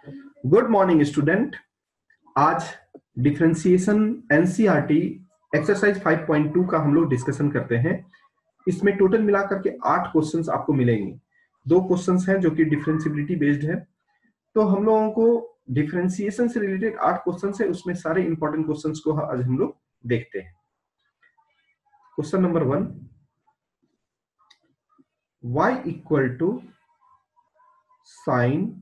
Good morning student. आज differentiation NCERT exercise 5.2 का हम लोग डिस्कशन करते हैं। इसमें टोटल मिलाकर के 8 क्वेश्चंस आपको मिलेंगे। 2 क्वेश्चंस हैं जो कि डिफरेंशिएबिलिटी बेस्ड है। तो हम लोगों को डिफरेंशिएशन से रिलेटेड 8 क्वेश्चंस है, उसमें सारे इंपॉर्टेंट क्वेश्चंस को आज हम लोग देखते हैं। Question number 1, y equal to sine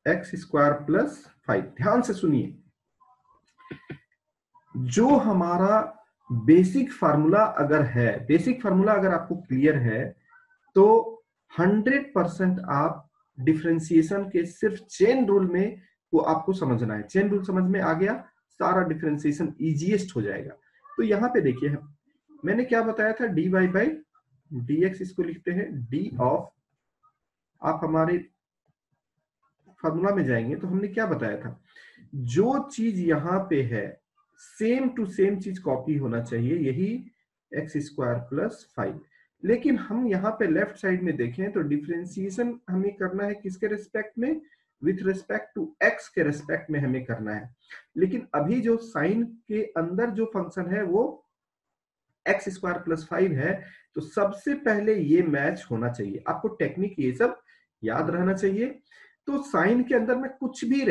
x square plus 5। ध्यान से सुनिए, जो हमारा बेसिक फार्मूला अगर आपको क्लियर है तो 100% आप डिफरेंशिएशन के सिर्फ चेन रूल में वो आपको समझना है। चेन रूल समझ में आ गया, सारा डिफरेंशिएशन इजीएस्ट हो जाएगा। तो यहां पे देखिए, मैंने क्या बताया था, dy बाई dx, इसको लिखते हैं डी ऑफ, आप हमारे फार्मूला में जाएंगे तो हमने क्या बताया था, जो चीज यहां पे है सेम टू सेम चीज कॉपी होना चाहिए, यही एक्स स्क्वायर प्लस 5। लेकिन हम यहाँ पे लेफ्ट साइड में देखें तो डिफरेंशिएशन हमें करना है किसके रिस्पेक्ट में, विथ रिस्पेक्ट टू एक्स के रिस्पेक्ट में हमें करना है। लेकिन अभी जो साइन के अंदर जो फंक्शन है वो एक्स स्क्वायर प्लस 5 है, तो सबसे पहले ये मैच होना चाहिए। आपको टेक्निक ये सब याद रहना चाहिए। तो साइन के अंदर में कुछ भी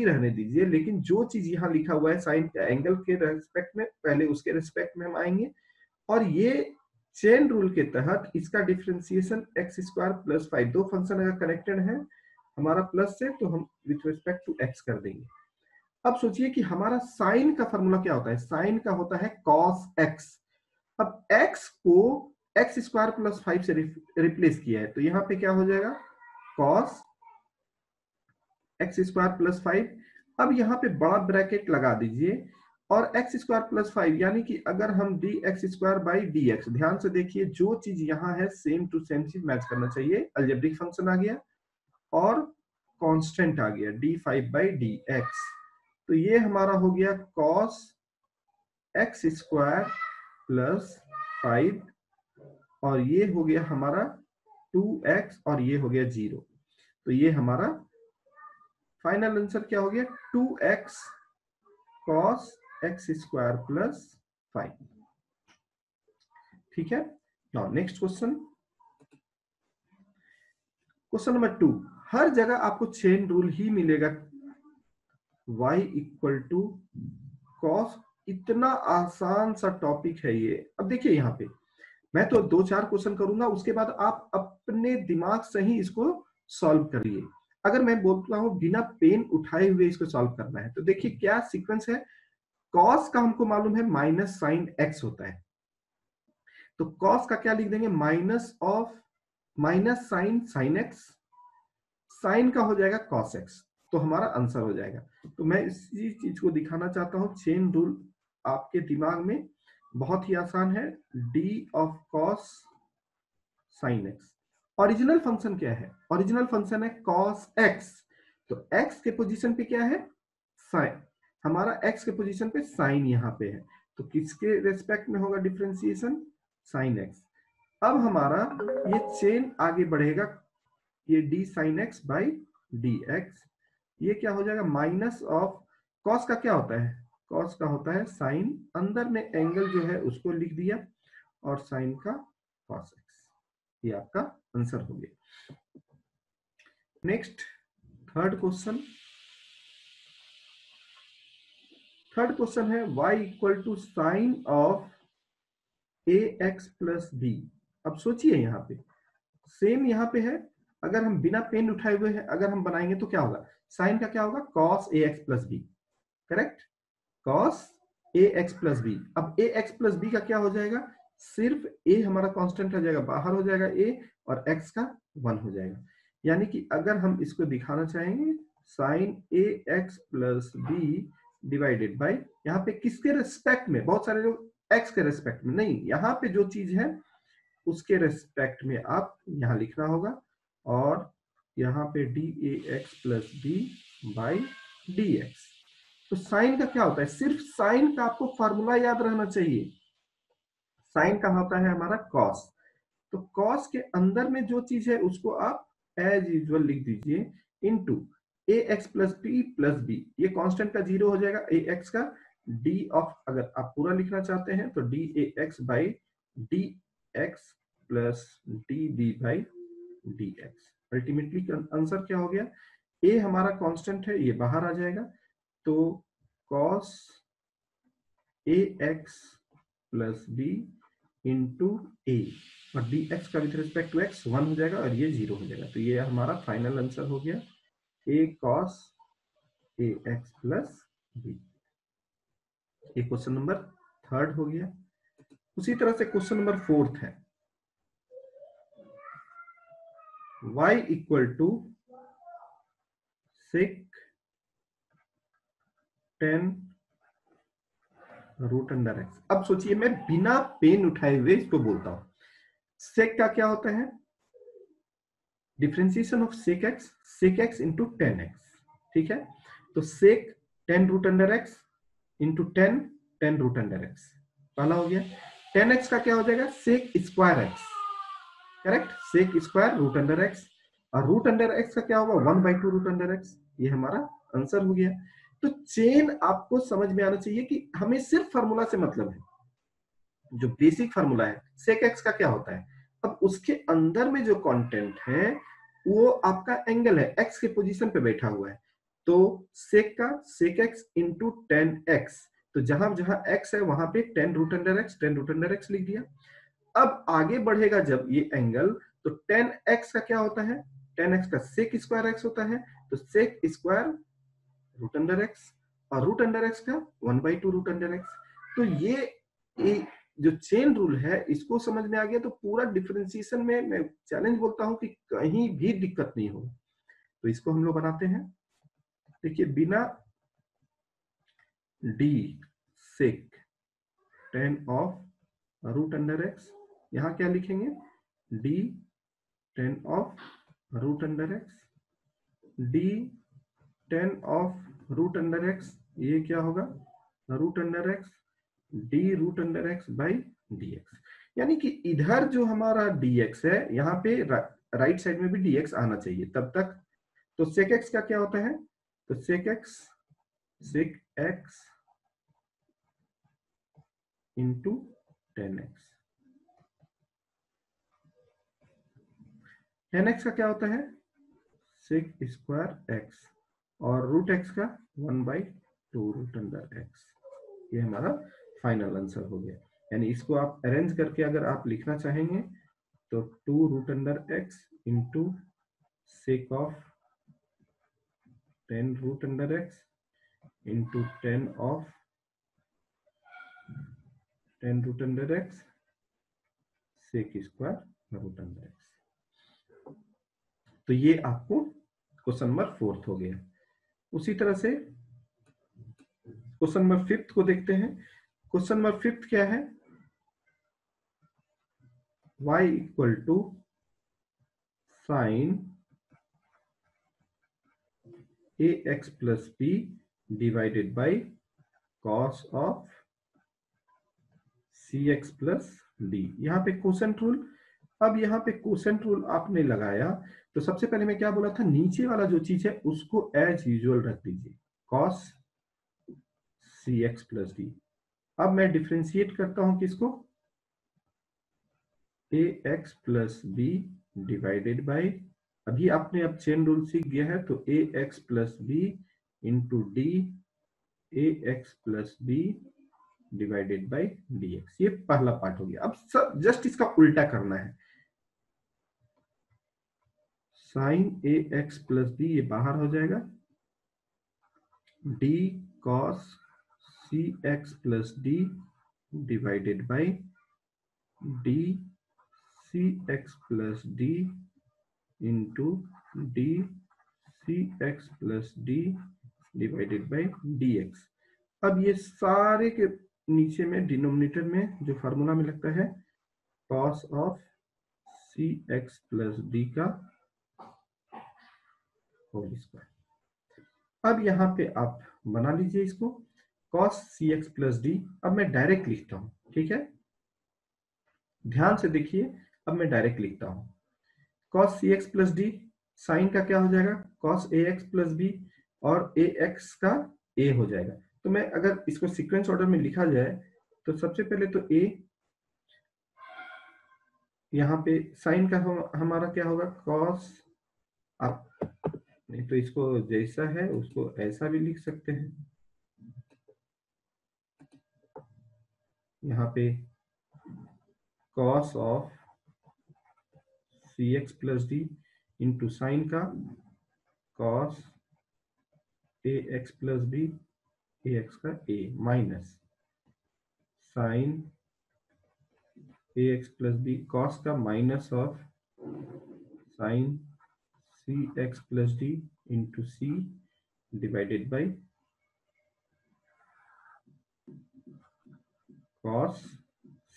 रहने दीजिए, लेकिन जो चीज यहाँ लिखा हुआ है साइन एंगल के रेस्पेक्ट में, पहले उसके रेस्पेक्ट में हम आएंगे। और ये चेन रूल के तहत इसका डिफरेंशिएशन एक्स स्क्वायर प्लस 5, दो फंक्शन अगर कनेक्टेड है हमारा प्लस से, तो हम विथ रिस्पेक्ट टू एक्स कर देंगे। अब सोचिए कि हमारा साइन का फॉर्मूला क्या होता है, साइन का होता है कॉस एक्स। अब x को एक्स स्क्वायर प्लस 5 से रिप्लेस किया है, तो यहां पे क्या हो जाएगा, कॉस एक्स स्क्वायर प्लस 5। अब यहाँ पे बड़ा ब्रैकेट लगा दीजिए और एक्स स्क्वायर प्लस 5, यानी कि अगर हम D x square by d x, ध्यान से देखिए जो चीज यहाँ है सेम टू सेम चीज मैच करना चाहिए। अलजेब्रिक फंक्शन आ गया और कांस्टेंट आ गया d5 बाई डी एक्स, तो ये हमारा हो गया कॉस एक्स स्क्वायर प्लस 5 और ये हो गया हमारा 2x और ये हो गया 0। तो ये हमारा फाइनल आंसर क्या हो गया, 2x cos x square plus 5। ठीक है। Now next question, question number 2। हर जगह आपको चेन रूल ही मिलेगा, y इक्वल टू कॉस। इतना आसान सा टॉपिक है ये। अब देखिए यहाँ पे मैं तो 2-4 क्वेश्चन करूंगा, उसके बाद आप अपने दिमाग से ही इसको सॉल्व करिए। अगर मैं बोलता हूं बिना पेन उठाए हुए इसको सॉल्व करना है, तो देखिए क्या सीक्वेंस है। कॉस का हमको मालूम है माइनस साइन एक्स होता है, तो कॉस का क्या लिख देंगे, minus of minus sine sine x, sine का हो जाएगा कॉस एक्स, तो हमारा आंसर हो जाएगा। तो मैं इसी चीज को दिखाना चाहता हूं, चेन रूल आपके दिमाग में बहुत ही आसान है, D of cos sine x. Original function क्या है, ओरिजिनल फंक्शन है कॉस एक्स, तो एक्स के पोजीशन पे क्या है, साइन। हमारा एक्स के पोजीशन पे साइन यहाँ पे है, तो किसके रेस्पेक्ट में होगा डिफरेंशिएशन, साइन एक्स। अब हमारा ये चेन आगे बढ़ेगा, ये D sine x by d x, ये क्या हो जाएगा, माइनस ऑफ कॉस का क्या होता है, कॉस का होता है साइन, अंदर में एंगल जो है उसको लिख दिया और साइन का कॉस एक्स। ये आपका आंसर हो गया। Next third question, third question है y equal to sine of a x plus b. अब सोचिए यहाँ पे सेम यहाँ पे है, अगर हम बिना पेन उठाए हुए हैं अगर हम बनाएंगे तो क्या होगा, साइन का क्या होगा, cos a x plus b, correct, cos a x plus b. अब ए एक्स प्लस बी का क्या हो जाएगा, सिर्फ a हमारा कांस्टेंट आ जाएगा, बाहर हो जाएगा a और x का 1 हो जाएगा। यानी कि अगर हम इसको दिखाना चाहेंगे sine a x plus b divided by, यहाँ पे किसके रेस्पेक्ट में, बहुत सारे लोग x के रेस्पेक्ट में, नहीं, यहाँ पे जो चीज है उसके रेस्पेक्ट में आप यहाँ लिखना होगा, और यहाँ पे d a x plus b by d x. तो साइन का क्या होता है, सिर्फ साइन का आपको फार्मूला याद रहना चाहिए। साइन का होता है हमारा कॉस, तो कॉस के अंदर में जो चीज है उसको आप एज यूजुअल लिख दीजिए into a x plus b, ये कांस्टेंट का 0 हो जाएगा, ए एक्स का डी ऑफ, अगर आप पूरा लिखना चाहते हैं तो d a x by d x plus d b by d x. Ultimately answer क्या हो गया, ए हमारा कांस्टेंट है, ये बाहर आ जाएगा, तो cos ए एक्स प्लस बी इंटू ए, और डी एक्स का विद रिस्पेक्ट टू एक्स 1 हो जाएगा और ये 0 हो जाएगा। तो ये हमारा फाइनल आंसर हो गया ए cos ए एक्स प्लस बी। ये क्वेश्चन नंबर 3 हो गया। उसी तरह से क्वेश्चन नंबर 4 है, y equal to sec 10 root under x. अब सोचिए, मैं बिना पेन उठाए हुए इसको बोलता हूं। सेक का क्या होता है, differentiation of sec x into 10x, ठीक है। तो sec 10 root under x into 10 root under x, पहला हो गया। 10x का क्या हो जाएगा, sec square x, correct, sec square root under x, और रूट अंडर एक्स का क्या होगा 1/2 रूट अंडर एक्स। ये हमारा आंसर हो गया। तो चेन आपको समझ में आना चाहिए कि हमें सिर्फ फार्मूला से मतलब है, जो बेसिक फार्मूला है सेक एक्स का क्या होता है। अब उसके अंदर में जो कंटेंट है वो आपका एंगल है, एक्स के पोजीशन पे बैठा हुआ है, तो सेक का सेक एक्स इंटू 10x, तो जहां जहां x है वहां पे 10 रूट अंडर एक्स लिख दिया। अब आगे बढ़ेगा जब ये एंगल, तो 10x का क्या होता है, 10x का सेक स्क्वायर एक्स होता है, तो sec square root under x, और रूट अंडर एक्स का 1/2 रूट अंडर एक्स। तो ये जो चेन रूल है इसको समझ में आ गया, तो पूरा डिफरेंशिएशन में मैं चैलेंज बोलता हूं कि कहीं भी दिक्कत नहीं हो। तो इसको हम लोग बनाते हैं, देखिए, बिना d sec 10 of root under x, यहां क्या लिखेंगे, d 10 of root under x, d 10 of root under x, ये क्या होगा, root under x d root under x by d x. यानी कि इधर जो हमारा dx है, यहाँ पे राइट साइड में भी dx आना चाहिए तब तक। तो sec x का क्या होता है, तो sec x into 10x, 10x का क्या होता है, sec स्क्वायर x, और रूट x का 1/2 रूट अंडर x। ये हमारा फाइनल आंसर हो गया। यानी इसको आप अरेंज करके अगर आप लिखना चाहेंगे तो 2 root under x into sec of 10 root under x into 10 of 10 root under x sec square root under x. तो ये आपको क्वेश्चन नंबर 4 हो गया। उसी तरह से क्वेश्चन नंबर 5 को देखते हैं। क्वेश्चन नंबर 5 क्या है, y equal to sine a x plus b divided by cos of c x plus d. यहाँ पे कोसेंट रूल, अब यहाँ पे कोसेंट रूल आपने लगाया तो सबसे पहले मैं क्या बोला था, नीचे वाला जो चीज है उसको एज यूजुअल रख दीजिए, cos c x plus d. अब मैं डिफ्रेंशिएट करता हूं किसको, a x plus b divided by, अभी आपने अब चेन रूल सीख गया है, तो a x plus b into d a x plus b divided by d x. ये पहला पार्ट हो गया। अब सब जस्ट इसका उल्टा करना है, sine a x plus b ये बाहर हो जाएगा, d cos c x plus d divided by d c x plus d into d c x plus d divided by d x. अब ये सारे के नीचे में डिनोमिनेटर में जो फार्मूला में लगता है cos of c x plus d का होल स्क्वायर। अब यहाँ पे आप बना लीजिए इसको, cos c x plus d. अब मैं डायरेक्ट लिखता हूं, ठीक है, ध्यान से देखिए, अब मैं डायरेक्ट लिखता हूं, cos c x plus D sign का क्या हो जाएगा, cos ax प्लस बी, और ax का a हो जाएगा। तो मैं अगर इसको सीक्वेंस ऑर्डर में लिखा जाए तो सबसे पहले तो a, यहाँ पे साइन का हमारा क्या होगा, cos, आप नहीं तो इसको जैसा है उसको ऐसा भी लिख सकते हैं, यहाँ पे cos of cx plus d into sine का cos ax plus b, ax का a, minus sine ax plus b, cos का minus of sine cx plus d into c divided by cos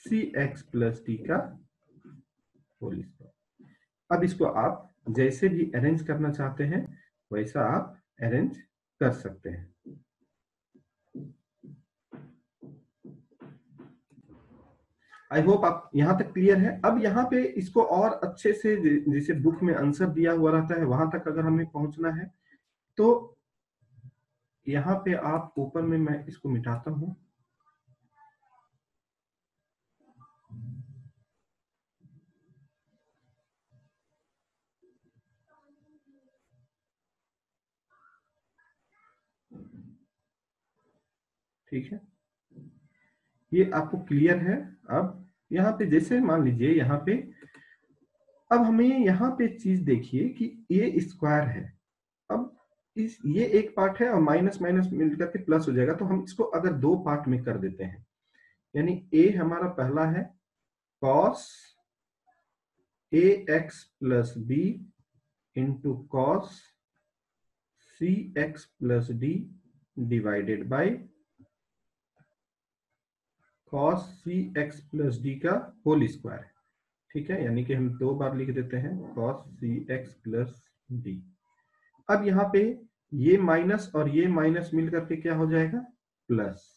cx plus d का whole square. अब इसको आप जैसे भी arrange करना चाहते हैं वैसा आप अरेंज कर सकते हैं। आई होप आप यहां तक क्लियर है। अब यहाँ पे इसको और अच्छे से, जैसे बुक में आंसर दिया हुआ रहता है वहां तक अगर हमें पहुंचना है तो यहाँ पे आप ऊपर में, मैं इसको मिटाता हूं, ठीक है, ये आपको क्लियर है। अब यहाँ पे जैसे मान लीजिए यहाँ पे, अब हमें यहाँ पे चीज देखिए कि ए स्क्वायर है। अब इस ये एक पार्ट है और माइनस माइनस मिलकर के प्लस हो जाएगा, तो हम इसको अगर दो पार्ट में कर देते हैं, यानी ए हमारा पहला है cos ax plus b into cos cx plus d divided by cos cx plus d का होल स्क्वायर। ठीक है, यानी कि हम दो बार लिख देते हैं cos cx प्लस डी। अब यहाँ पे ये माइनस और ये माइनस मिल करके क्या हो जाएगा, प्लस।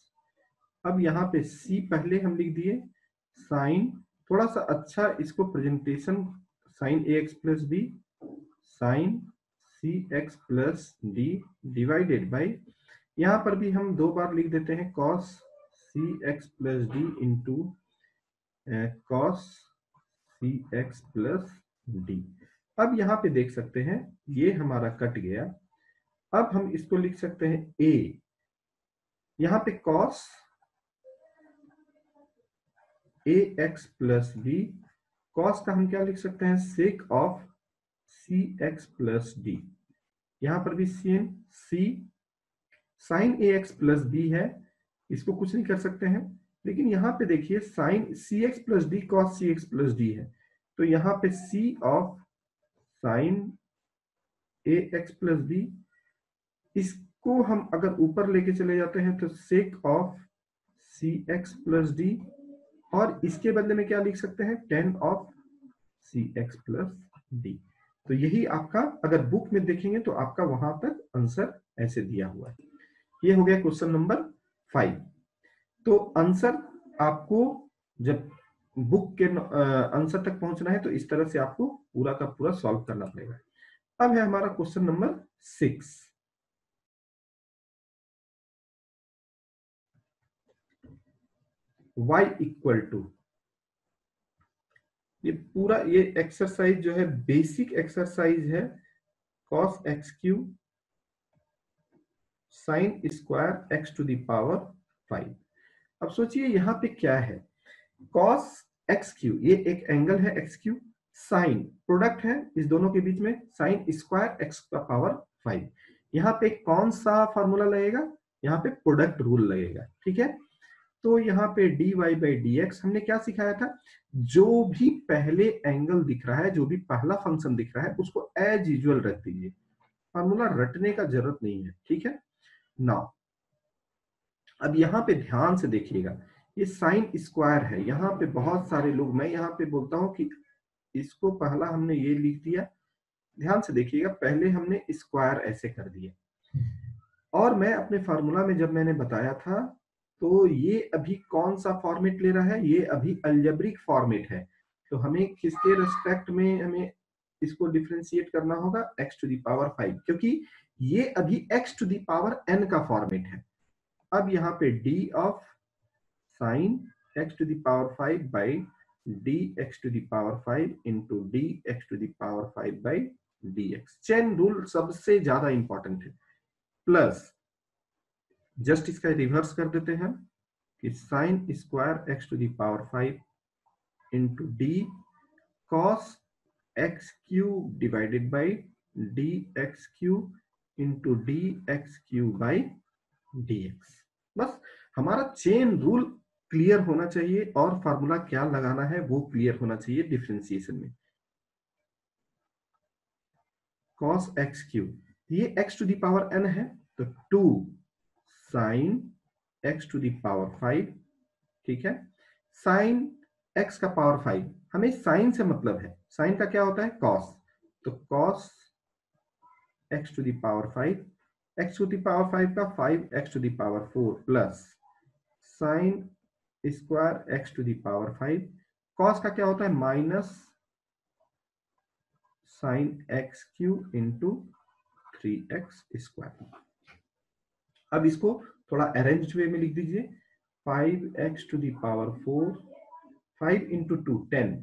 अब यहाँ पे c पहले हम लिख दिए, साइन, थोड़ा सा अच्छा इसको presentation, sine ax plus b sine cx plus d divided by, यहाँ पर भी हम दो बार लिख देते हैं cos cx plus d into cos cx plus d. अब यहाँ पे देख सकते हैं ये हमारा कट गया। अब हम इसको लिख सकते हैं a, यहाँ पे cos ax plus b, cos का हम क्या लिख सकते हैं, sec of cx plus d, यहाँ पर भी same c, sine ax plus b है, इसको कुछ नहीं कर सकते हैं, लेकिन यहाँ पे देखिए sine cx plus d cos cx plus d है, तो यहाँ पे c of sine ax plus b, इसको हम अगर ऊपर लेके चले जाते हैं तो sec of cx plus D, और इसके बदले में क्या लिख सकते हैं, tan of cx plus D. तो यही आपका, अगर बुक में देखेंगे तो आपका वहां तक आंसर ऐसे दिया हुआ है। ये हो गया क्वेश्चन नंबर 5। तो आंसर आपको जब बुक के आंसर तक पहुंचना है तो इस तरह से आपको पूरा का पूरा सॉल्व करना पड़ेगा। अब है हमारा question number 6। y equal to, ये पूरा ये एक्सरसाइज जो है बेसिक एक्सरसाइज है, cos x cube sine square x to the power 5। अब सोचिए यहाँ पे क्या है, cos x क्यूब, ये एक एंगल है x क्यूब, साइन प्रोडक्ट है इस दोनों के बीच में, साइन स्क्वायर x का पावर 5। यहाँ पे कौन सा फॉर्मूला लगेगा, यहाँ पे प्रोडक्ट रूल लगेगा। ठीक है, तो यहाँ पे dy बाई डी एक्स हमने क्या सिखाया था, जो भी पहले एंगल दिख रहा है, जो भी पहला फंक्शन दिख रहा है उसको एज यूजुअल रख दीजिए, फॉर्मूला रटने का जरूरत नहीं है। ठीक है, नाउ अब यहाँ पे ध्यान से देखिएगा, ये साइन स्क्वायर है, यहाँ पे बहुत सारे लोग, मैं यहाँ पे बोलता हूँ कि इसको पहला हमने ये लिख दिया, ध्यान से देखिएगा, पहले हमने स्क्वायर ऐसे कर दिया, और मैं अपने फार्मूला में जब मैंने बताया था तो ये अभी कौन सा फॉर्मेट ले रहा है, ये अभी अलजेब्रिक फॉर्मेट है, तो हमें किसके रिस्पेक्ट में हमें इसको डिफरेंशिएट करना होगा x टू द पावर 5, क्योंकि ये अभी x to the power n का फॉर्मेट है। अब यहाँ पे d of sine x to the power 5 by dx to the power 5 into dx to the power 5 by dx। Chain rule सबसे ज्यादा इंपॉर्टेंट है। प्लस जस्ट इसका रिवर्स कर देते हैं कि sine square x to the power 5 into d cos x cube divided by dx cube into dx cube by dx। बस हमारा चेन रूल क्लियर होना चाहिए और फार्मूला क्या लगाना है वो क्लियर होना चाहिए डिफरेंशिएशन में। cos x क्यूब, ये x to the power n है, तो 2 sine x to the power 5, ठीक है। साइन x का पावर 5, हमें साइन से मतलब है, साइन का क्या होता है cos, तो cos x to the power 5, x to the power 5 का 5x to the power 4 plus sine square x to the power 5, cos का क्या होता है minus sine x cube into 3x square. अब इसको थोड़ा अरेंज्ड वे में लिख दीजिए, 5x to the power 4, 5 into 2 10,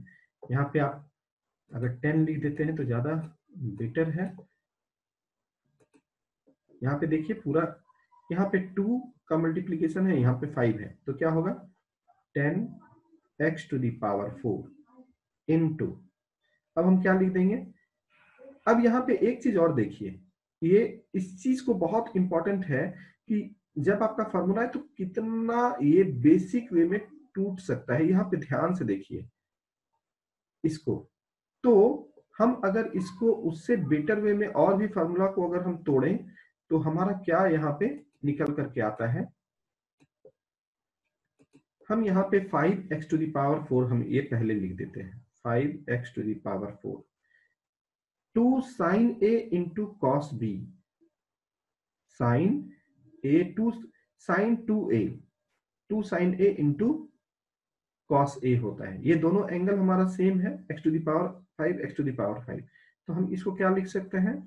यहाँ पे आप अगर 10 लिख देते हैं तो ज्यादा बेटर है। यहाँ पे देखिए पूरा, यहाँ पे 2 का मल्टीप्लीकेशन है, यहाँ पे 5 है, तो क्या होगा 10x to the power 4 into, अब हम क्या लिख देंगे। अब यहाँ पे एक चीज और देखिए, ये इस चीज को बहुत इंपॉर्टेंट है कि जब आपका फॉर्मूला है तो कितना ये बेसिक वे में टूट सकता है। यहाँ पे ध्यान से देखिए इसको, तो हम अगर इसको उससे बेटर वे में और भी फॉर्मूला को अगर हम तोड़ें तो हमारा क्या यहाँ पे निकल करके आता है, हम यहाँ पे 5x टू द पावर 4 हम ये पहले लिख देते हैं, 5x to the power 4, 2 sine a into cos b, sine a 2 sine 2a, 2 sine a into cos a होता है। ये दोनों एंगल हमारा सेम है, x to the power 5 x to the power 5, तो हम इसको क्या लिख सकते हैं,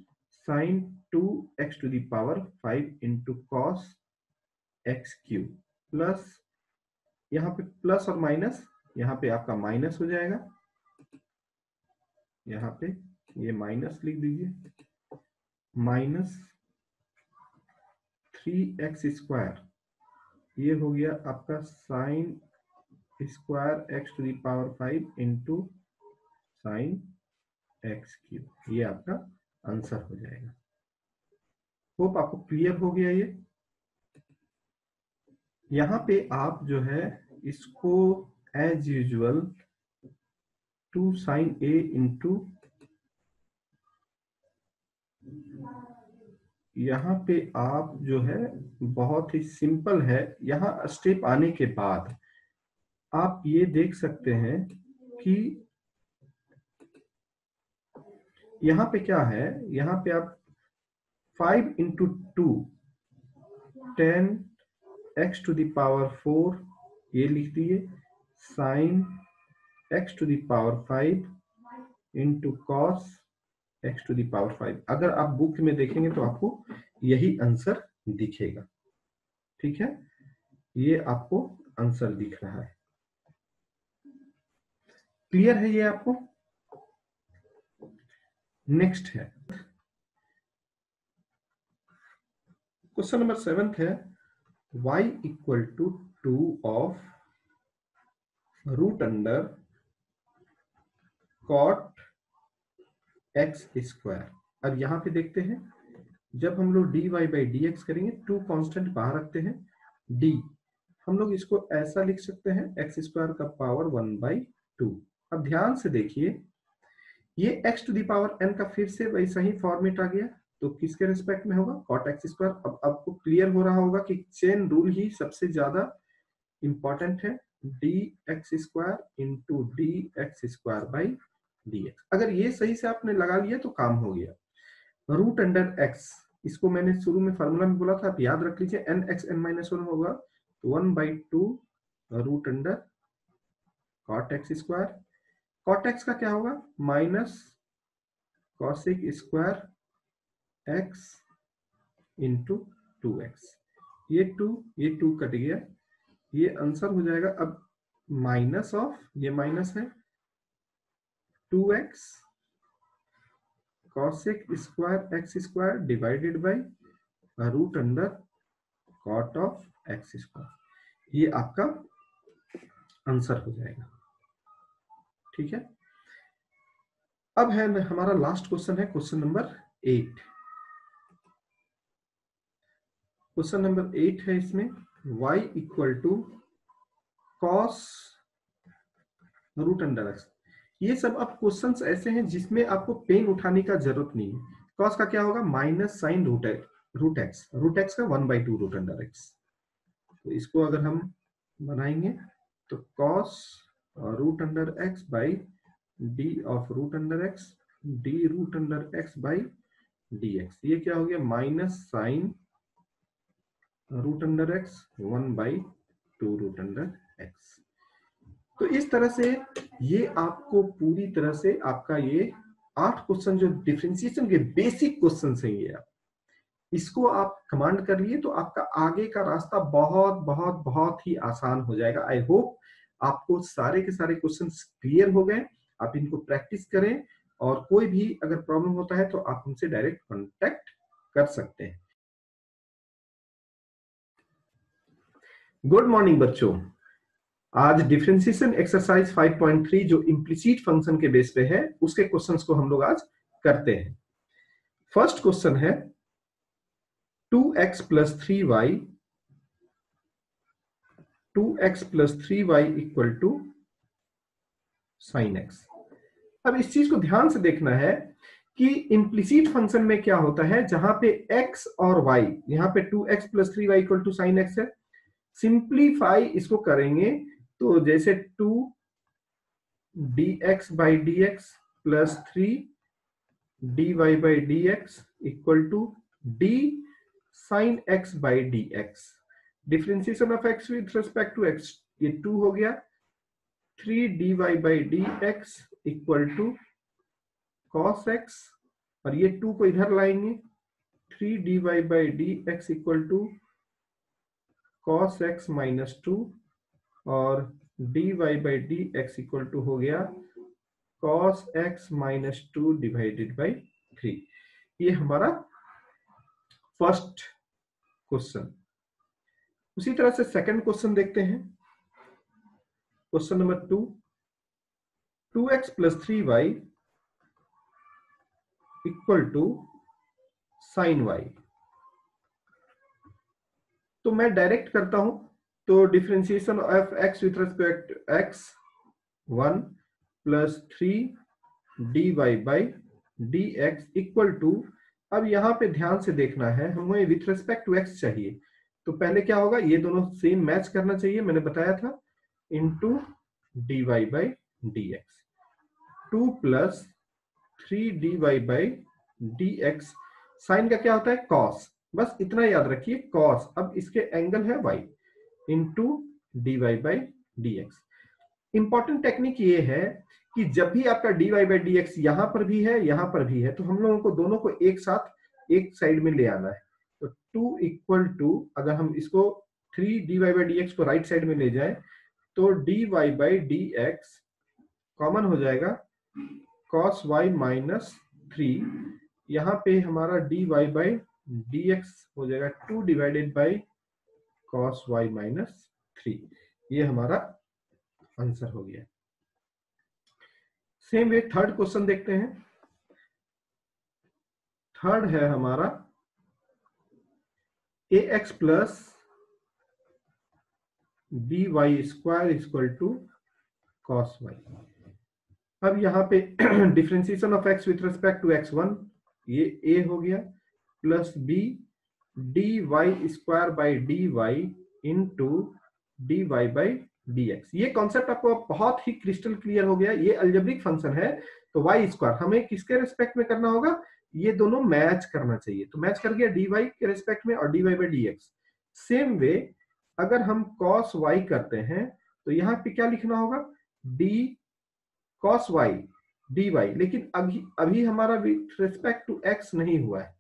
sine 2x to the power 5 into cos x cube plus, यहाँ पे प्लस और माइनस, यहाँ पे आपका माइनस हो जाएगा, यहाँ पे ये माइनस लिख दीजिए, माइनस 3x स्क्वायर, ये हो गया आपका sine square x to the power 5 into sine x cube, ये आपका आंसर हो जाएगा। होप आपको क्लियर हो गया ये। यहाँ पे आप जो है इसको as usual 2 sine a into, यहाँ पे आप जो है बहुत ही सिंपल है, यहाँ स्टेप आने के बाद आप ये देख सकते हैं कि यहाँ पे क्या है, यहाँ पे आप 5 into 2 10x to the power 4 ये लिख दिए, sine x to the power 5 into cos x to the power 5। अगर आप बुक में देखेंगे तो आपको यही आंसर दिखेगा, ठीक है, ये आपको आंसर दिख रहा है। क्लियर है ये आपको। नेक्स्ट है क्वेश्चन नंबर 7 है, y equal to 2 of root under cot x square. अब यहाँ पे देखते हैं, जब हम लोग dy बाई dx करेंगे, 2 कांस्टेंट बाहर रखते हैं, d हम लोग इसको ऐसा लिख सकते हैं x स्क्वायर का पावर 1/2। अब ध्यान से देखिए, ये x to the power n का फिर से वैसा ही फॉर्मेट आ गया, तो किसके रिस्पेक्ट में होगा, कॉट x स्क्वायर। अब आपको क्लियर हो रहा होगा कि चेन रूल ही सबसे ज्यादा इंपॉर्टेंट है, dx square into dx square by dx। अगर ये सही से आपने लगा लिया तो काम हो गया। रूट अंडर x, इसको मैंने शुरू में फार्मूला में बोला था, आप याद रख लीजिए, n(x(n-1) होगा तो 1/2 root under cot x square. Cot x का क्या होगा, minus cosec square x into 2x। ये 2 कट गया, ये आंसर हो जाएगा अब माइनस ऑफ, ये माइनस है 2x cosec square x square divided by root under cot of x square. ये आपका आंसर हो जाएगा। ठीक है, अब है हमारा लास्ट क्वेश्चन है क्वेश्चन नंबर 8। क्वेश्चन नंबर 8 है, इसमें y equal to cos root under x. ये सब अब क्वेश्चंस ऐसे हैं जिसमें आपको पेन उठाने का जरूरत नहीं है। कॉस का क्या होगा, minus sine root x, root x का 1/2 रूट अंडर एक्स। तो इसको अगर हम बनाएंगे तो cos root under x by d of root under x d root under x by d x. ये क्या हो गया, minus sine root under x 1/2 root under x. तो इस तरह से ये आपको पूरी तरह से आपका ये 8 क्वेश्चन जो डिफरेंशिएशन के बेसिक क्वेश्चन है, ये इसको आप कमांड कर लिए तो आपका आगे का रास्ता बहुत बहुत बहुत ही आसान हो जाएगा। आई होप आपको सारे के सारे क्वेश्चन क्लियर हो गए। आप इनको प्रैक्टिस करें और कोई भी अगर प्रॉब्लम होता है तो आप हमसे डायरेक्ट कांटेक्ट कर सकते हैं। गुड मॉर्निंग बच्चों, आज डिफरेंशिएशन एक्सरसाइज 5.3 जो इम्प्लिसिट फंक्शन के बेस पे है उसके क्वेश्चंस को हम लोग आज करते हैं। फर्स्ट क्वेश्चन है 2x plus 3y 2x plus 3y equal to sine x. अब इस चीज को ध्यान से देखना है कि इम्प्लिसिट फंक्शन में क्या होता है, जहां पे x और y, यहां पे 2x plus 3y equal to sine x है। सिंप्लीफाई इसको करेंगे तो जैसे 2 dx by d x plus 3 dy by d x equal to d sine x by d x. Differentiation of x with respect to x, ये 2 हो गया। 3 dy by d x equal to cos x, और ये 2 को इधर लाएंगे, 3 dy by d x equal to cos x minus 2, और dy by d x equal to हो गया cos x minus 2 divided by 3। ये हमारा फर्स्ट क्वेश्चन। उसी तरह से सेकंड क्वेश्चन देखते हैं। Question number 2, 2x plus 3y equal to sine y। तो मैं डायरेक्ट करता हूं, तो differentiation of x with respect x 1 plus 3 dy by d x equal to, अब यहां पे ध्यान से देखना है, हमें विथ रिस्पेक्ट टू x चाहिए। तो पहले क्या होगा, ये दोनों सेम मैच करना चाहिए, मैंने बताया था, into d y by d x. 2 plus 3 dy by d x, sine का क्या होता है कॉस, बस इतना याद रखिए कॉस, अब इसके एंगल है y, into d y by d x. Important technique ये है कि जब भी आपका dy बाई डी एक्स यहां पर भी है यहां पर भी है, तो हम लोगों को दोनों को एक साथ एक साइड में ले आना है। तो 2 इक्वल टू, अगर हम इसको 3 dy बाई डी एक्स को राइट साइड में ले जाए तो dy by d x common हो जाएगा cos y माइनस 3, यहाँ पे हमारा dy बाई डी एक्स हो जाएगा 2 divided by cos y minus 3। ये हमारा आंसर हो गया। सेम वे थर्ड क्वेश्चन देखते हैं। थर्ड है हमारा ax plus b y square equal to cos y. अब यहाँ पे differentiation of x with respect to x1, ये a हो गया, plus b d y square by d y into d y by d x. ये concept आपको बहुत ही crystal clear हो गया। ये अलजेब्रिक फंक्शन है, तो वाई स्क्वायर हमें किसके रिस्पेक्ट में करना होगा, ये दोनों मैच करना चाहिए। तो मैच कर गया डी वाई के रिस्पेक्ट में और d y by d x. Same way अगर हम कॉस वाई करते हैं तो यहाँ पे क्या लिखना होगा, डी कॉस वाई dy, लेकिन अभी अभी हमारा विथ रिस्पेक्ट टू x नहीं हुआ है,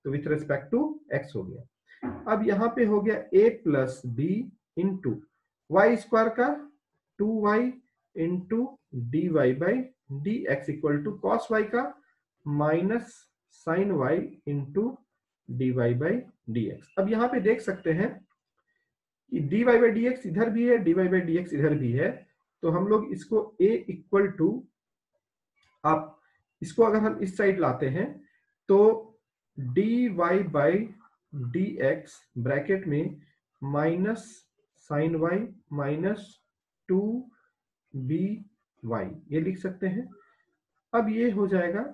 तो विथ रिस्पेक्ट टू x हो गया। अब यहाँ पे हो गया a plus b into y square का 2y into d y by d x equal to cos y का minus sine y into d y by d x. अब यहाँ पे देख सकते हैं कि d y by d x इधर भी है, d y by d x इधर भी है, तो हम लोग इसको a इक्वल टू, आप इसको अगर हम इस साइड लाते हैं तो d y by d x bracket में minus sine y minus 2by, ये लिख सकते हैं। अब ये हो जाएगा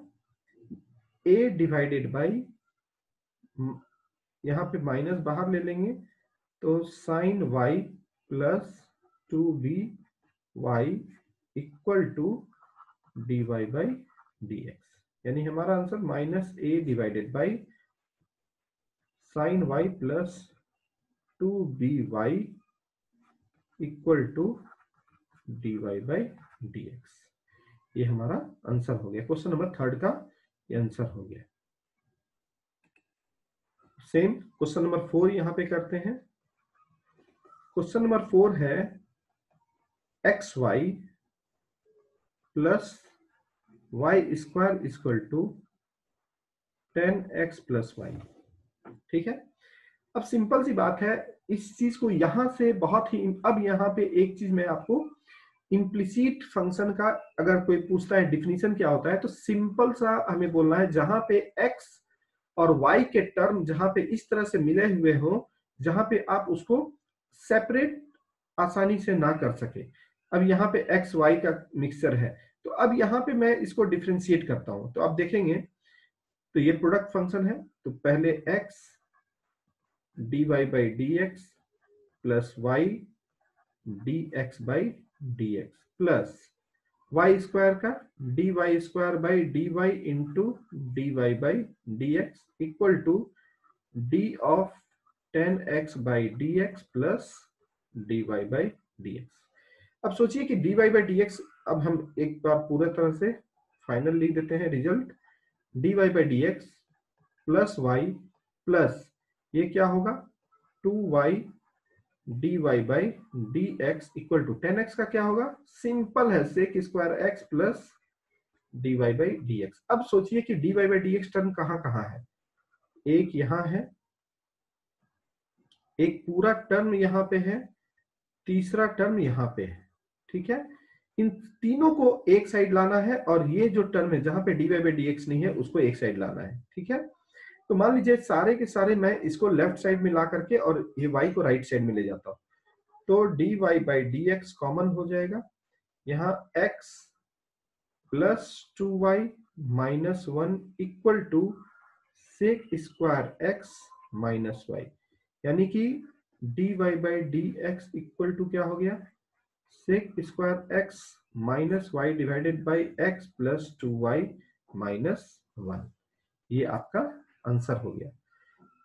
a डिवाइडेड बाई, यहां पे माइनस बाहर ले लेंगे तो sine y plus 2by equal to dy by dx, यानी हमारा answer minus a divided by sine y plus 2by equal to dy by dx। ये हमारा आंसर हो गया, क्वेश्चन नंबर 3 का ये आंसर हो गया। सेम क्वेश्चन नंबर 4 यहां पे करते हैं। क्वेश्चन नंबर 4 है xy plus y square equal to 10x plus y. ठीक है, अब सिंपल सी बात है, इस चीज को यहां से बहुत ही, अब यहां पे एक चीज मैं आपको इम्प्लिसिट फंक्शन का अगर कोई पूछता है डिफिनीशन क्या होता है, तो सिंपल सा हमें बोलना है जहां पे x और y के टर्म जहां पे इस तरह से मिले हुए हो, जहां पे आप उसको सेपरेट आसानी से ना कर सके। अब यहाँ पे x y का मिक्सचर है, तो अब यहाँ पे मैं इसको डिफरेंशिएट करता हूं, तो आप देखेंगे तो ये प्रोडक्ट फंक्शन है, तो पहले x dy by d x plus y d x by d x plus y square का d y square by d y into d y by d x equal to d of 10x by d x plus d y by d x. अब सोचिए कि d y by d x, अब हम एक बार पूरी तरह से final लिख देते हैं result, d y by d x plus y plus ये क्या होगा 2y d y by d x equal to 10x का क्या होगा, सिंपल है sec square x plus d y by d x. अब सोचिए कि d y by d x term कहां कहां है, एक यहां है, एक पूरा टर्म यहां पे है, तीसरा टर्म यहां पे है। ठीक है, इन तीनों को एक साइड लाना है और ये जो टर्म है जहां पे d y by d x नहीं है उसको एक साइड लाना है। ठीक है, तो मान लीजिए सारे के सारे मैं इसको लेफ्ट साइड में ला करके और ये y को राइट साइड में ले जाता हूं, तो d y by d x common हो जाएगा, यहाँ x plus 2y minus 1 equal to sec square x minus y, यानी कि d y by d x equal to क्या हो गया, sec square x minus y divided by x plus 2y minus 1। ये आपका आंसर हो गया।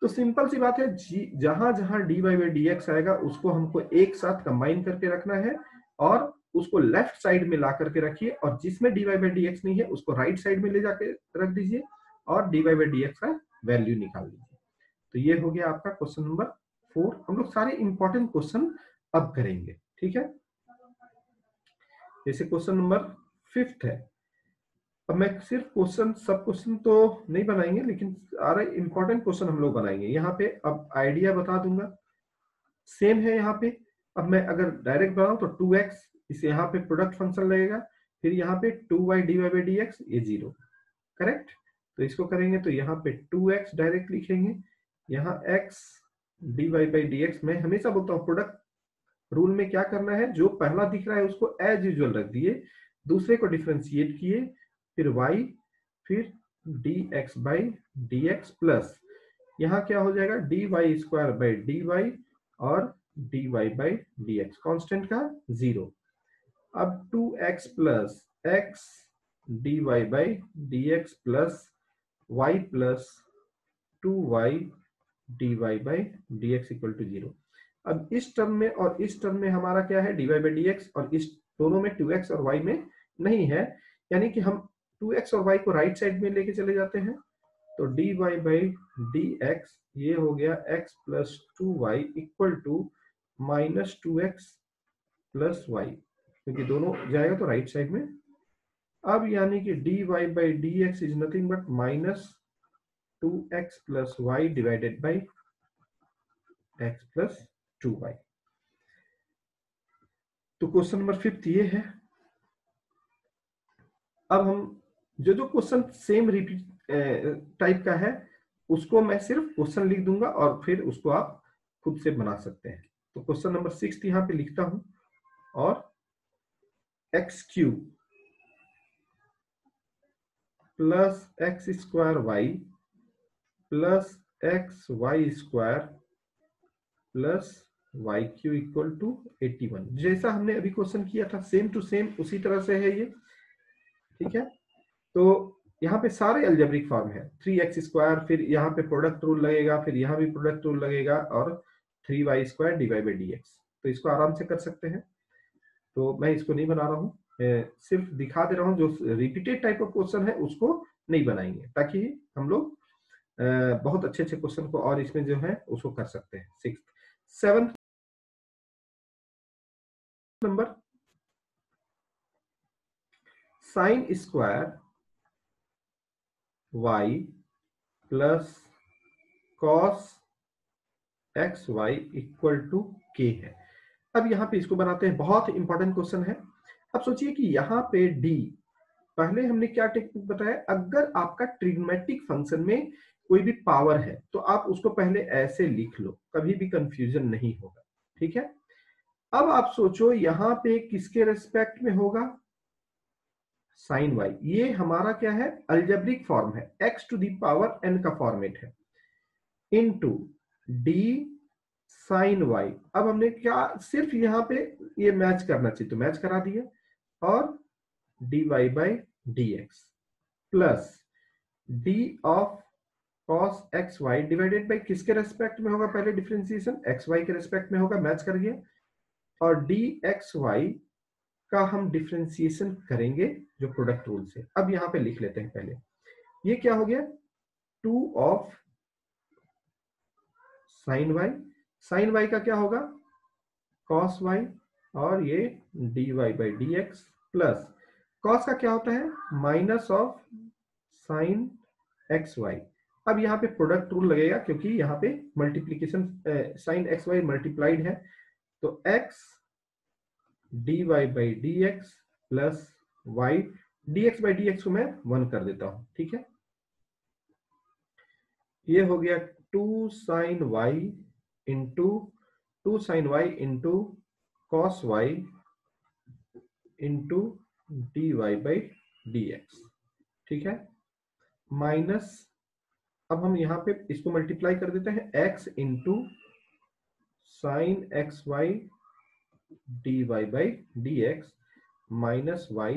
तो सिंपल सी बात है, जहां जहां d y by d x आएगा उसको हमको एक साथ कंबाइन करके रखना है और उसको लेफ्ट साइड में ला करके रखिए, और जिसमें d y by d x नहीं है उसको राइट साइड में ले जाके रख दीजिए और d y by d x का वैल्यू निकाल लीजिए। तो ये हो गया आपका क्वेश्चन नंबर 4। हम लोग सारे इंपॉर्टेंट क्वेश्चन अब करेंगे। ठीक है, जैसे क्वेश्चन नंबर 5 है, अब मैं सिर्फ क्वेश्चन, सब क्वेश्चन तो नहीं बनाएंगे लेकिन सारे इंपॉर्टेंट क्वेश्चन हम लोग बनाएंगे। यहाँ पे अब आइडिया बता दूंगा, सेम है यहाँ पे। अब मैं अगर डायरेक्ट बनाऊं तो 2x, इसे यहाँ पे प्रोडक्ट फंक्शन लगेगा, फिर यहाँ पे 2y d y by d x, ये 0, करेक्ट। तो इसको करेंगे तो यहाँ पे 2x डायरेक्ट लिखेंगे, यहाँ x d y by d x. मैं हमेशा बोलता हूँ प्रोडक्ट रूल में क्या करना है, जो पहला दिख रहा है उसको एज यूजुअल रख दिए, दूसरे को डिफ्रेंशिएट किए, फिर y, फिर dx by d x plus यहाँ क्या हो जाएगा d y square by d y और d y by d x, constant का 0। अब 2x plus x d y by d x plus y plus 2y d y by d x equal to 0। अब इस term में और इस term में हमारा क्या है, d y by d x, और इस दोनों में 2x और y में नहीं है, यानी कि हम 2x और y को राइट साइड में लेके चले जाते हैं, तो dy बाई dx ये हो गया x plus 2y equal to minus 2x plus y, क्योंकि दोनों जाएगा तो राइट साइड में। अब यानी कि dy by dx is nothing but minus 2x plus y divided by x plus 2y। तो क्वेश्चन नंबर 5 ये है। अब हम जो क्वेश्चन सेम रिपीट टाइप का है उसको मैं सिर्फ क्वेश्चन लिख दूंगा और फिर उसको आप खुद से बना सकते हैं। तो क्वेश्चन नंबर 6 यहां पे लिखता हूं, और x cube plus x square y plus x y square plus y cube equal to 81। जैसा हमने अभी क्वेश्चन किया था सेम टू सेम उसी तरह से है ये, ठीक है। तो यहाँ पे सारे अलजेब्रिक फॉर्म है, 3x स्क्वायर, फिर यहाँ पे प्रोडक्ट रूल लगेगा, फिर यहाँ भी प्रोडक्ट रूल लगेगा, और 3y square divide by dx। तो इसको आराम से कर सकते हैं, तो मैं इसको नहीं बना रहा हूँ, सिर्फ दिखा दे रहा हूँ। जो रिपीटेड टाइप ऑफ क्वेश्चन है उसको नहीं बनाएंगे, ताकि हम लोग बहुत अच्छे अच्छे क्वेश्चन को और इसमें जो है उसको कर सकते हैं। 7th number, sine square y plus cos x y equal to के है। अब यहाँ पे इसको बनाते हैं, बहुत इंपॉर्टेंट क्वेश्चन है। अब सोचिए कि यहाँ पे d, पहले हमने क्या टेक्निक बताया, अगर आपका ट्रिग्नोमेट्रिक फंक्शन में कोई भी पावर है तो आप उसको पहले ऐसे लिख लो, कभी भी कंफ्यूजन नहीं होगा, ठीक है। अब आप सोचो यहाँ पे किसके रेस्पेक्ट में होगा, साइन वाई। ये हमारा क्या है, अलजेब्रिक फॉर्म है, x to the power n का फॉर्मेट है, इनटू डी साइन वाई। अब हमने क्या, सिर्फ यहाँ पे ये मैच करना चाहिए तो मैच करा दिए, और d y by d x plus d of cos x y divided by किसके रेस्पेक्ट में होगा, पहले डिफरेंशिएशन एक्स वाई के रेस्पेक्ट में होगा, मैच कर गया, और डी एक्स वाई का हम डिफरेंशिएशन करेंगे जो प्रोडक्ट रूल से। अब यहाँ पे लिख लेते हैं पहले, ये क्या हो गया, 2 of sine y, sine y का क्या होगा, कॉस वाई, और ये d y by d x plus cos का क्या होता है, minus of sine x y. अब यहाँ पे प्रोडक्ट रूल लगेगा क्योंकि यहाँ पे multiplication, sine x y multiplied है, तो x d y by d x plus y, d x by d x को मैं 1 कर देता हूं, ठीक है। ये हो गया 2 sine y into 2 sine y into cos y into d y by d x, ठीक है, माइनस, अब हम यहाँ पे इसको मल्टीप्लाई कर देते हैं, x into sine x y d y by d x minus y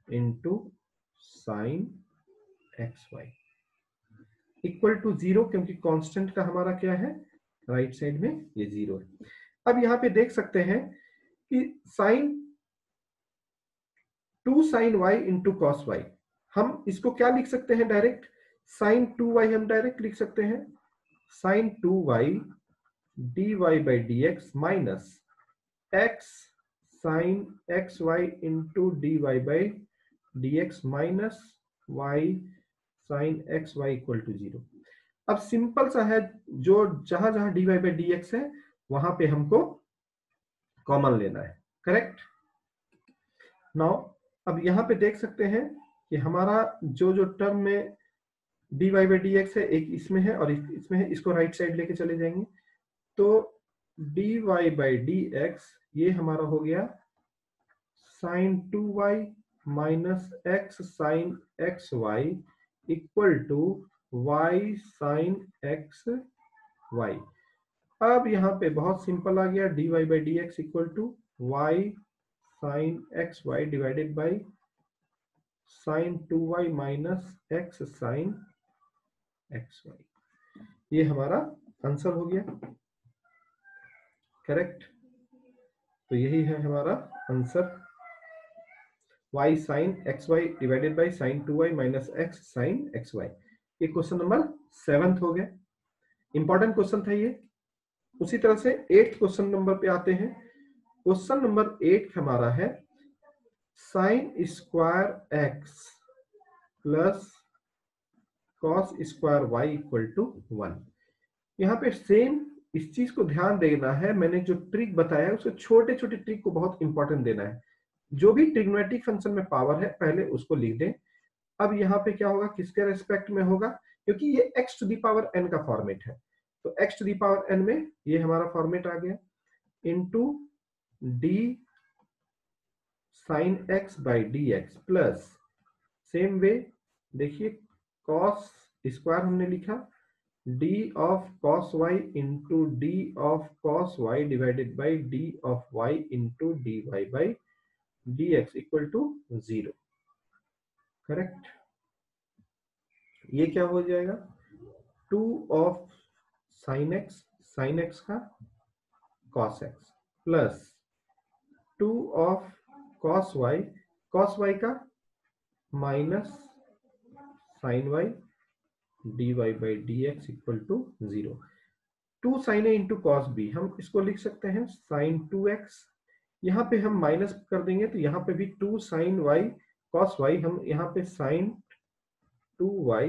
into sine x y equal to 0, क्योंकि कांस्टेंट का हमारा क्या है, राइट साइड में ये 0 है। अब यहाँ पे देख सकते हैं कि sine 2 sine y into cos y, हम इसको क्या लिख सकते हैं डायरेक्ट, साइन 2y हम डायरेक्ट लिख सकते हैं, sine 2y d y by d x minus x sine x y into d y by d x minus y sine x y equal to 0। अब सिंपल सा है, जो जहां जहां d y by d x है वहां पे हमको कॉमन लेना है, करेक्ट। नाउ अब यहां पे देख सकते हैं कि हमारा जो टर्म में d y by d x है, एक इसमें है और इसमें है, इसको राइट साइड लेके चले जाएंगे, तो d y by d x ये हमारा हो गया sine 2y minus x sine x y equal to y sine x y. अब यहाँ पे बहुत सिंपल आ गया, d y by d x equal to y sine x y divided by sine 2y minus x sine x y. ये हमारा answer हो गया, करेक्ट। तो यही है हमारा answer. y sine x y divided by sine 2y minus x sine x y. ये question number 7 हो गया, इंपॉर्टेंट क्वेश्चन था ये। उसी तरह से 8th क्वेश्चन नंबर पे आते हैं। क्वेश्चन नंबर 8 हमारा है sine square x plus cos square y equal to 1। यहाँ पे सेम इस चीज को ध्यान देना है, मैंने जो ट्रिक बताया उसको छोटे छोटे ट्रिक को बहुत इंपॉर्टेंट देना है। जो भी ट्रिग्नोमेट्रिक फंक्शन में पावर है पहले उसको लिख दें। अब यहाँ पे क्या होगा, किसके रेस्पेक्ट में होगा, क्योंकि ये x to the power n का फॉर्मेट है, तो x to the power n में ये हमारा फॉर्मेट आ गया into d sine x by d x plus same way देखिए कॉस स्क्वायर हमने लिखा d of cos y into d of cos y divided by d of y into d y by d x equal to 0। Correct, ये क्या हो जाएगा 2 of sine x का cos x plus 2 of cos y का minus sine y dy by d x equal to 0। 2 sine A into cos B, हम इसको लिख सकते हैं साइन 2x, यहाँ पे हम माइनस कर देंगे तो यहाँ पे भी 2 साइन y कॉस y, हम यहाँ पे sine 2y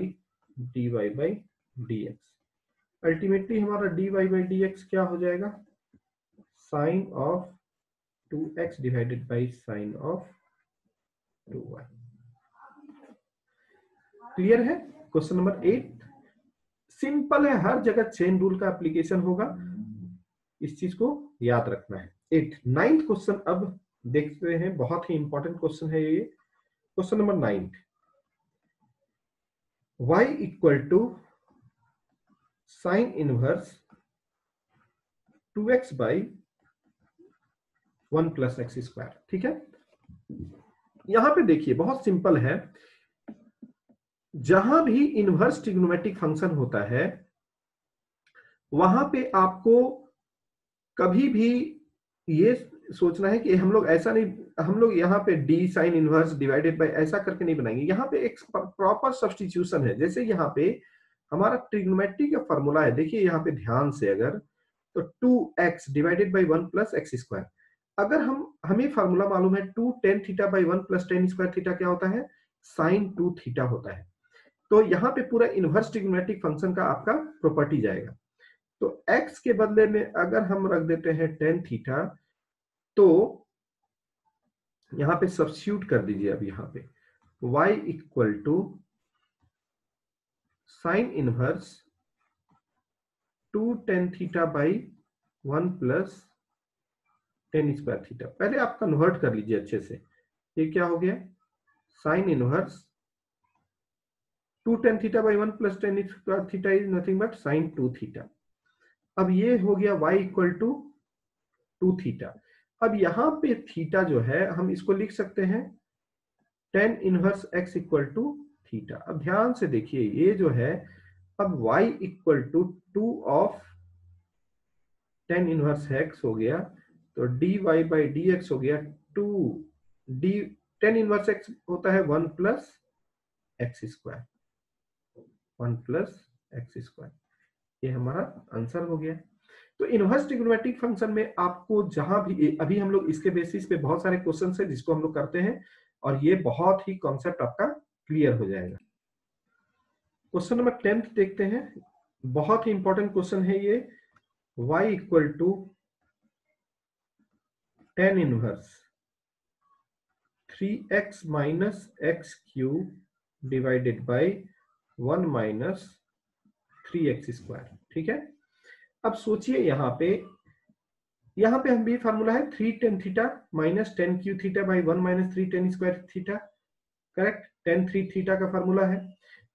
dy by d x. Ultimately हमारा dy बाई डी एक्स क्या हो जाएगा, sine of 2x divided by sine of 2y। Clear है। क्वेश्चन नंबर 8 सिंपल है, हर जगह चेन रूल का एप्लीकेशन होगा, इस चीज को याद रखना है। 9th क्वेश्चन अब देखते हैं, बहुत ही इंपॉर्टेंट क्वेश्चन है ये। Question number 9, y equal to sine inverse 2x by 1 plus x square. ठीक है, यहां पे देखिए बहुत सिंपल है, जहां भी इनवर्स ट्रिग्नोमेट्रिक फंक्शन होता है वहां पे आपको कभी भी ये सोचना है कि हम लोग ऐसा नहीं, हम लोग यहाँ पे D sine inverse divided by ऐसा करके नहीं बनाएंगे। यहाँ पे एक प्रॉपर सब्स्टिट्यूशन है। जैसे यहाँ पे हमारा ट्रिग्नोमेट्री का फॉर्मूला है, देखिए यहाँ पे ध्यान से, अगर तो 2x divided by 1 plus x square, अगर हमें फॉर्मूला मालूम है 2 tan theta by 1 plus tan square theta क्या होता है, साइन 2 थीटा होता है। तो यहाँ पे पूरा इनवर्स ट्रिग्नोमेट्रिक फंक्शन का आपका प्रॉपर्टी जाएगा। तो x के बदले में अगर हम रख देते हैं टेन थीटा, तो यहां पे सब्स्टिट्यूट कर दीजिए। अब यहां पे y equal to sine inverse 2 tan theta by 1 plus tan square theta. पहले आप कन्वर्ट कर लीजिए अच्छे से, ये क्या हो गया, sine inverse 2 tan theta by 1 plus tan square theta is nothing but sine 2 theta. अब ये हो गया y इक्वल टू 2 थीटा। अब यहां पे थीटा जो है हम इसको लिख सकते हैं tan inverse x equal to theta. अब ध्यान से देखिए ये जो है, अब y equal to 2 of tan inverse x हो गया, तो dy बाई डी एक्स हो गया 2 डी टेन इनवर्स x होता है 1 plus x square, 1 plus x square. ये हमारा आंसर हो गया। तो इनवर्स ट्रिग्नोमेट्रिक फंक्शन में आपको जहां भी, अभी हम लोग इसके बेसिस पे बहुत सारे क्वेश्चन है जिसको हम लोग करते हैं, और ये बहुत ही कॉन्सेप्ट आपका क्लियर हो जाएगा। क्वेश्चन नंबर 10 देखते हैं, बहुत ही इंपॉर्टेंट क्वेश्चन है ये। y equal to tan inverse 3x minus x cube divided by 1 minus 3x square. ठीक है, अब सोचिए यहाँ पे हम भी फार्मूला है 3 tan theta minus tan cube theta by 1 minus 3 tan square theta. Correct, tan 3 theta का फार्मूला है।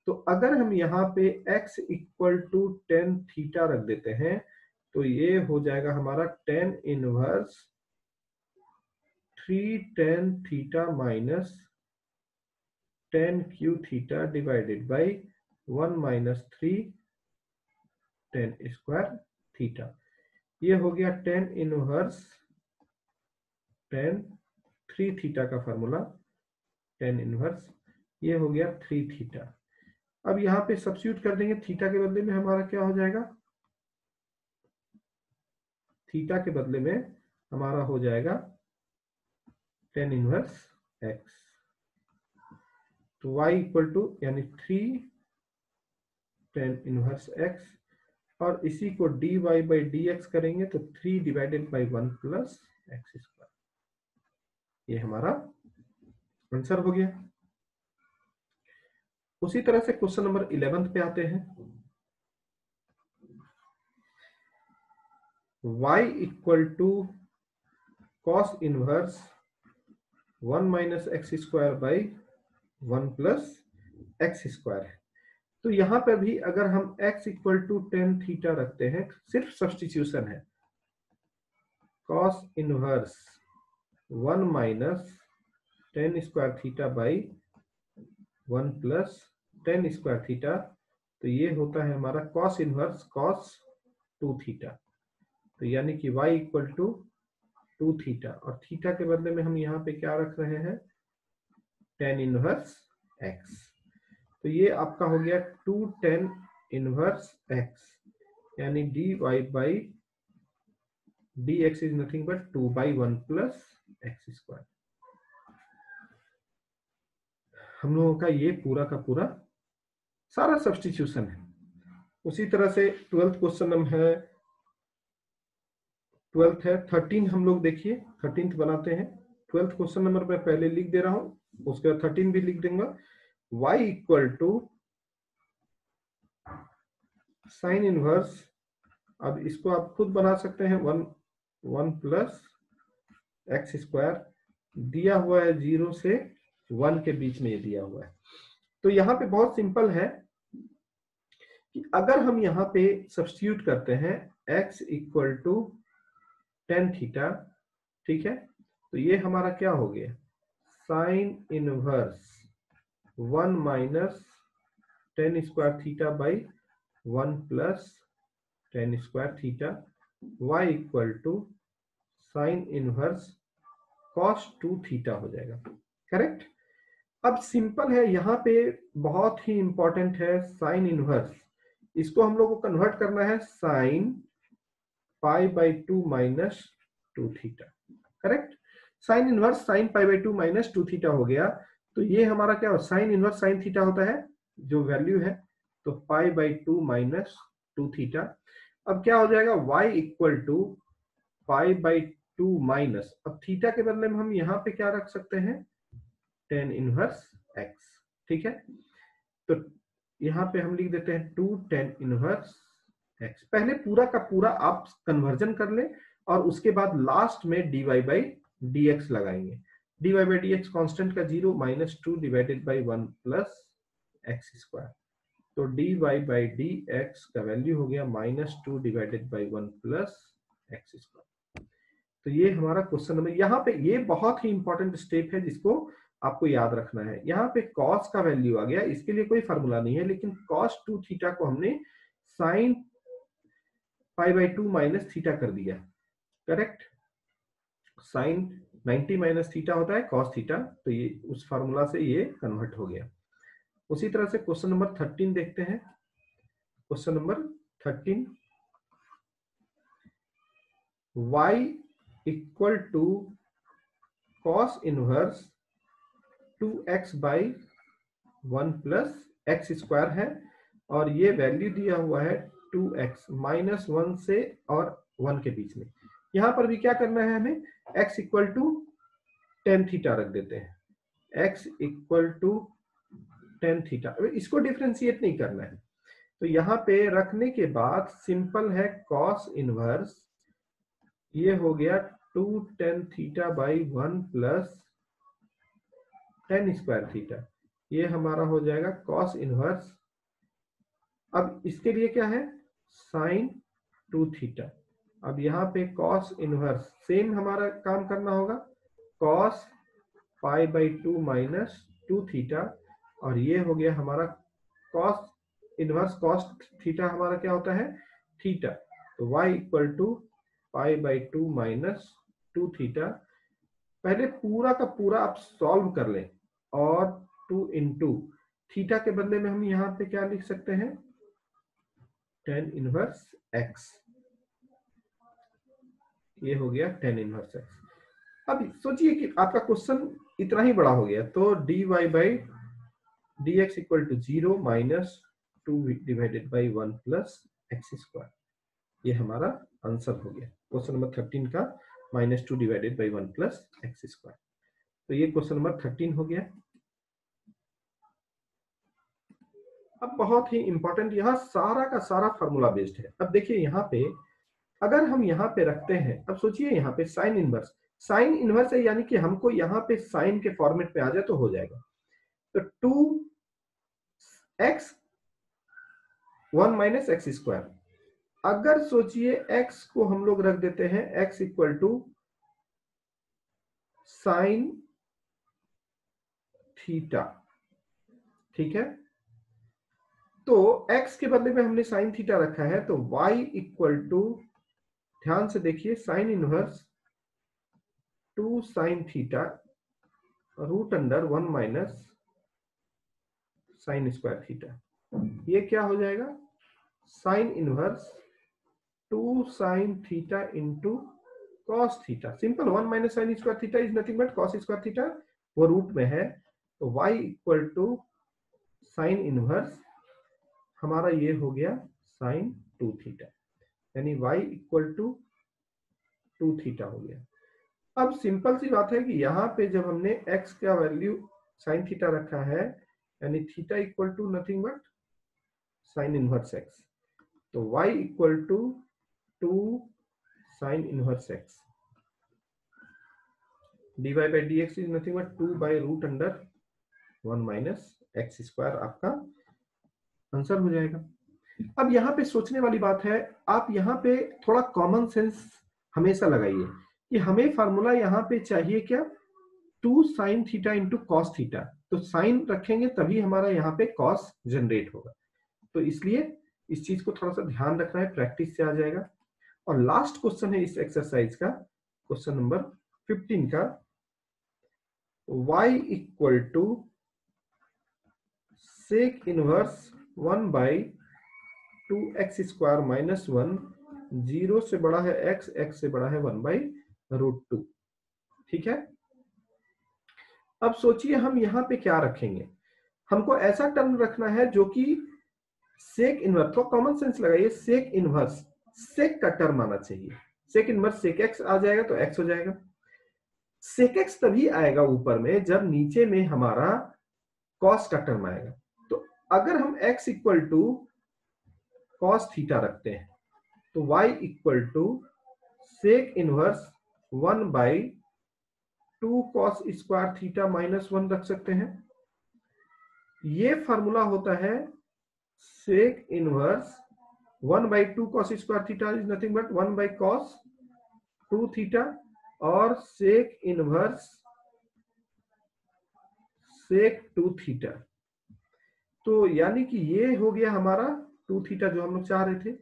तो अगर हम यहाँ पे x equal to tan theta रख देते हैं तो ये हो जाएगा हमारा tan inverse 3 tan theta minus tan cube theta divided by 1 minus 3 tan square theta. ये हो गया टेन इनवर्स टेन 3 थीटा का फार्मूला टेन इनवर्स, ये हो गया 3 थीटा। अब यहाँ पे सब्स्टिट्यूट कर देंगे, थीटा के बदले में हमारा क्या हो जाएगा, थीटा के बदले में हमारा हो जाएगा टेन इनवर्स एक्स। तो y इक्वल टू यानी 3 टेन इनवर्स x, और इसी को dy बाई डी एक्स करेंगे तो 3 divided by 1 plus x square, ये हमारा आंसर हो गया। उसी तरह से क्वेश्चन नंबर 11 पे आते हैं। y equal to cos inverse 1 minus x square by 1 plus x square है। तो यहां पर भी अगर हम x equal to tan theta रखते हैं, सिर्फ सब्स्टिट्यूशन है, cos inverse 1 minus tan square theta by 1 plus tan square theta, तो ये होता है हमारा कॉस इनवर्स कॉस 2 थीटा। तो यानी कि y इक्वल टू 2 थीटा, और थीटा के बदले में हम यहाँ पे क्या रख रहे हैं, टेन इनवर्स x। तो ये आपका हो गया 2 टेन इनवर्स x, यानी dy by dx is nothing but 2 by 1 plus x square. हम लोगों का ये पूरा का पूरा सारा सब्स्टिट्यूशन है। उसी तरह से 12th क्वेश्चन हम है, 12th है 13, हम लोग देखिए 13th बनाते हैं। 12th क्वेश्चन नंबर मैं पहले लिख दे रहा हूं, उसके बाद 13 भी लिख दूंगा। y equal to sine inverse, अब इसको आप खुद बना सकते हैं, 1 प्लस एक्स स्क्वायर, दिया हुआ है 0 से 1 के बीच में ये दिया हुआ है। तो यहाँ पे बहुत सिंपल है कि अगर हम यहाँ पे सब्स्टिट्यूट करते हैं x equal to tan theta, ठीक है, तो ये हमारा क्या हो गया, sine inverse 1 minus tan square theta by 1 plus tan square theta, y equal to sine inverse cos 2 theta हो जाएगा। करेक्ट। अब सिंपल है, यहाँ पे बहुत ही इंपॉर्टेंट है साइन इनवर्स, इसको हम लोग को कन्वर्ट करना है sine pi by 2 minus 2 theta. Correct. Sine inverse sine pi by 2 minus 2 theta हो गया। तो ये हमारा क्या हो, साइन इनवर्स साइन थीटा होता है जो वैल्यू है, तो पाई बाई 2 माइनस 2 थीटा। अब क्या हो जाएगा, y equal to pi by 2 minus, अब थीटा के बदले में हम यहाँ पे क्या रख सकते हैं, टेन इनवर्स x। ठीक है, तो यहाँ पे हम लिख देते हैं 2 टेन इनवर्स x। पहले पूरा का पूरा आप कन्वर्जन कर ले, और उसके बाद लास्ट में dy बाई dx लगाएंगे। dy बाई dx कांस्टेंट का 0 minus 2 divided by 1 plus x square, तो dy बाई dx का वैल्यू हो गया minus 2 divided by 1 plus x square. तो ये हमारा क्वेश्चन नंबर, यहाँ पे ये बहुत ही इंपॉर्टेंट स्टेप है जिसको आपको याद रखना है। यहाँ पे cos का वैल्यू आ गया, इसके लिए कोई फार्मूला नहीं है, लेकिन cos 2 थीटा को हमने sign pi by 2 minus theta कर दिया। करेक्ट, साइन 90 माइनस थीटा होता है cos थीटा, तो ये उस फार्मूला से ये कन्वर्ट हो गया। उसी तरह से क्वेश्चन नंबर 13 देखते हैं। Question number 13, y equal to cos inverse 2x by 1 plus x square है, और ये वैल्यू दिया हुआ है 2x माइनस 1 से और 1 के बीच में। यहां पर भी क्या करना है हमें, x equal to tan theta रख देते हैं, x equal to tan theta. इसको डिफरेंशिएट नहीं करना है, तो यहाँ पे रखने के बाद सिंपल है कॉस इनवर्स, ये हो गया 2 tan theta by 1 plus tan square theta, ये हमारा हो जाएगा कॉस इनवर्स। अब इसके लिए क्या है, साइन 2 थीटा। अब यहाँ पे कॉस इनवर्स सेम हमारा काम करना होगा, cos pi by 2 minus 2 theta, और ये हो गया हमारा कॉस इनवर्स कॉस थीटा हमारा क्या होता है, थीटा। तो y equal to pi by 2 minus 2 theta. पहले पूरा का पूरा आप सॉल्व कर लें, और 2 इंटू थीटा के बदले में हम यहाँ पे क्या लिख सकते हैं, tan इनवर्स x। ये हो गया tan इनवर्स x। अब सोचिए कि आपका क्वेश्चन इतना ही बड़ा हो गया, तो dy by dx equal to 0 minus 2 divided by 1 plus x square. ये हमारा आंसर हो गया क्वेश्चन नंबर 13 का, -2 divided by 1 plus x square. तो ये क्वेश्चन नंबर 13 हो गया। अब बहुत ही इंपॉर्टेंट, यहाँ सारा का सारा फार्मूला बेस्ड है। अब देखिए यहाँ पे अगर हम यहाँ पे रखते हैं, अब सोचिए यहाँ पे साइन इनवर्स, साइन इनवर्स है यानी कि हमको यहाँ पे साइन के फॉर्मेट पे आ जाए तो हो जाएगा। तो 2x 1 माइनस एक्स स्क्वायर, अगर सोचिए x को हम लोग रख देते हैं x equal to sine theta, ठीक है, तो x के बदले में हमने साइन थीटा रखा है, तो y इक्वल टू, ध्यान से देखिए, sine inverse 2 sine theta root under 1 minus sine square theta. ये क्या हो जाएगा, sine inverse 2 sine theta into cos theta. Simple, 1 minus sine square theta is nothing but cos square theta, वो root में है। तो y equal to sine inverse हमारा ये हो गया साइन 2 थीटा, यानी y इक्वल टू 2 थीटा हो गया। अब सिंपल सी बात है कि यहाँ पे जब हमने x का वैल्यू साइन थीटा रखा है, यानी theta equal to nothing but sine inverse x, तो y equal to 2 sine inverse x, dy by dx is nothing but 2 by root under 1 minus x square, आपका आंसर हो जाएगा। अब यहाँ पे सोचने वाली बात है, आप यहाँ पे थोड़ा कॉमन सेंस हमेशा लगाइए कि हमें फार्मूला यहाँ पे चाहिए क्या, 2 sine theta into cos theta, तो साइन रखेंगे तभी हमारा यहाँ पे कॉस जनरेट होगा। तो इसलिए इस चीज को थोड़ा सा ध्यान रखना है, प्रैक्टिस से आ जाएगा। और लास्ट क्वेश्चन है इस एक्सरसाइज का, क्वेश्चन नंबर 15 का, y equal to sec inverse 1 by 2x square minus 1, 0 से बड़ा है x, x से बड़ा है 1 बाई रूट 2, ठीक है। अब सोचिए हम यहाँ पे क्या रखेंगे, हमको ऐसा टर्म रखना है जो कि सेक इनवर्स, तो कॉमन सेंस लगाइए, सेक इनवर्स सेक का टर्म आना चाहिए। सेक इनवर्स सेक एक्स आ जाएगा तो x हो जाएगा। सेक एक्स तभी आएगा ऊपर में जब नीचे में हमारा कॉस का टर्म आएगा। तो अगर हम x equal to cos theta रखते हैं, तो y equal to sec inverse 1 by 2 cos square theta minus 1 रख सकते हैं। ये फार्मूला होता है sec inverse 1 by 2 cos square theta is nothing but 1 by cos 2 theta, और सेक इनवर्स सेक 2 थीटा। तो यानी कि ये हो गया हमारा 2 थीटा जो हम लोग चाह रहे थे।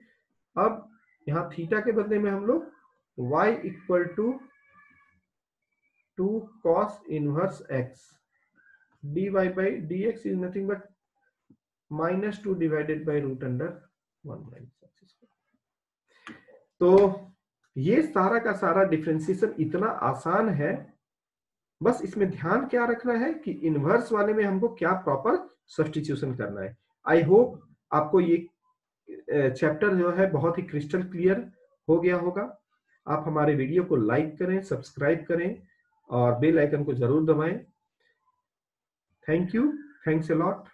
अब यहाँ थीटा के बदले में हम लोग y equal to 2 cos inverse x, dy by dx is nothing but -2 divided by root under 1 minus x square. तो ये सारा का सारा डिफरेंशिएशन इतना आसान है, बस इसमें ध्यान क्या रखना है कि इनवर्स वाले में हमको क्या प्रॉपर सब्स्टिट्यूशन करना है। आई होप आपको ये चैप्टर जो है बहुत ही क्रिस्टल क्लियर हो गया होगा। आप हमारे वीडियो को लाइक करें, सब्सक्राइब करें और बेल आइकन को जरूर दबाएं। Thank you, thanks a lot.